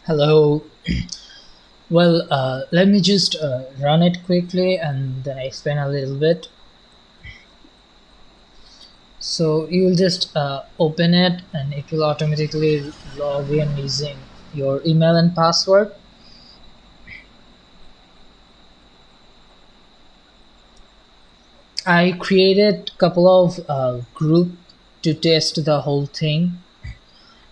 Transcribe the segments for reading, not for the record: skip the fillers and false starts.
Hello. Let me just run it quickly and then I explain a little bit. So you will just open it and it will automatically log in using your email and password. I created a couple of group to test the whole thing.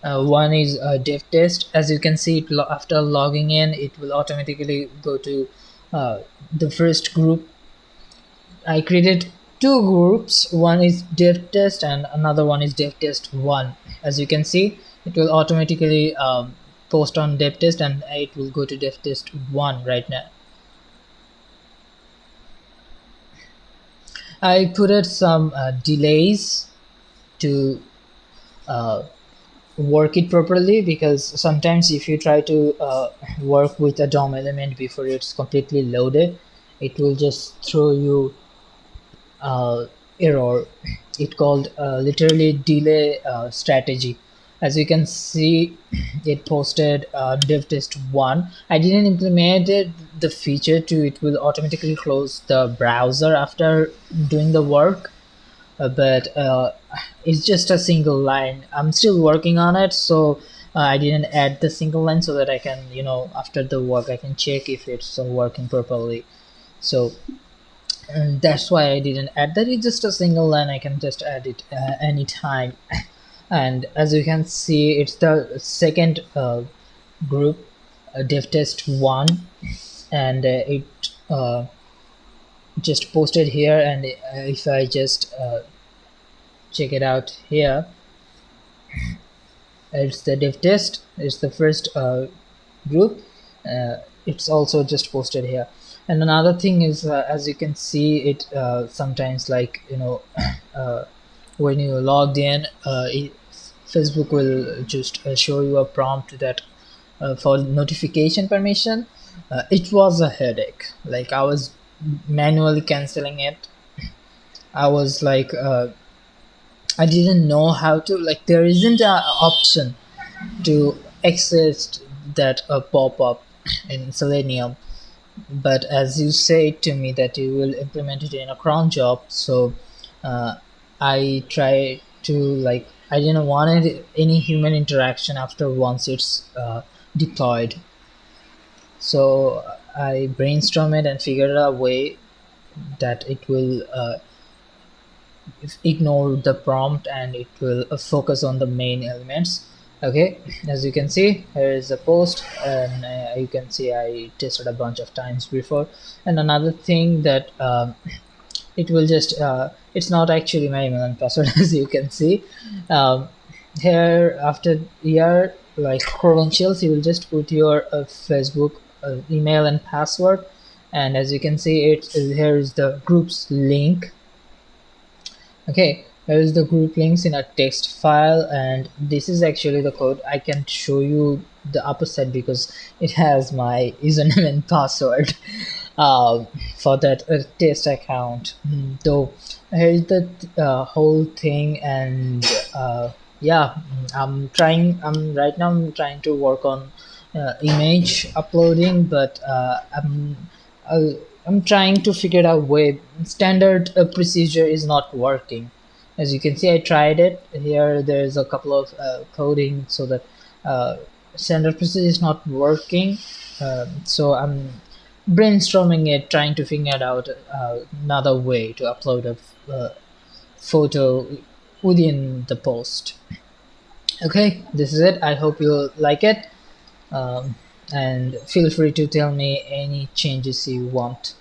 One is a dev test. As you can see, after logging in, it will automatically go to the first group. I created two groups. One is dev test and another one is dev test 1. As you can see, it will automatically post on dev test and it will go to dev test 1 right now. I put it some delays to uh, work it properly, because sometimes if you try to work with a DOM element before it's completely loaded, it will just throw you uh, error. It called literally delay strategy. As you can see, it posted dev test 1. I didn't implement it, the feature to it will automatically close the browser after doing the work, but it's just a single line. I'm still working on it, so I didn't add the single line so that I can, after the work I can check if it's working properly. So and that's why I didn't add that. It's just a single line, I can just add it anytime. And as you can see, it's the second group, dev test 1, and it just posted here. And if I just check it out here, it's the dev test, it's the first group. It's also just posted here. And another thing is, as you can see, it sometimes, like, uh, when you logged in, Facebook will just show you a prompt that for notification permission. It was a headache. Like, I was manually canceling it. I was like, I didn't know how to, like, there isn't an option to access that pop-up in Selenium. But as you say to me that you will implement it in a cron job, so uh, I try to, like, I didn't want any human interaction after once it's deployed. So I brainstormed it and figured out a way that it will ignore the prompt and it will focus on the main elements. Okay, as you can see, here is the post, and you can see I tested a bunch of times before. And another thing that it will just it's not actually my email and password as you can see. um, Here, after here, like, credentials, you will just put your Facebook email and password. And as you can see, it here is the group's link. Okay, here is the group links in a text file, and this is actually the code. I can show you the upper side because it has my username and password uh, for that test account. Though here's the whole thing. And yeah, I'm trying to work on image uploading, but uh, I'm trying to figure out way. Standard procedure is not working. As you can see, I tried it. Here there's a couple of coding, so that uh, standard procedure is not working. So I'm brainstorming it, trying to figure out another way to upload a photo within the post. Okay, this is it. I hope you like it. um, and feel free to tell me any changes you want.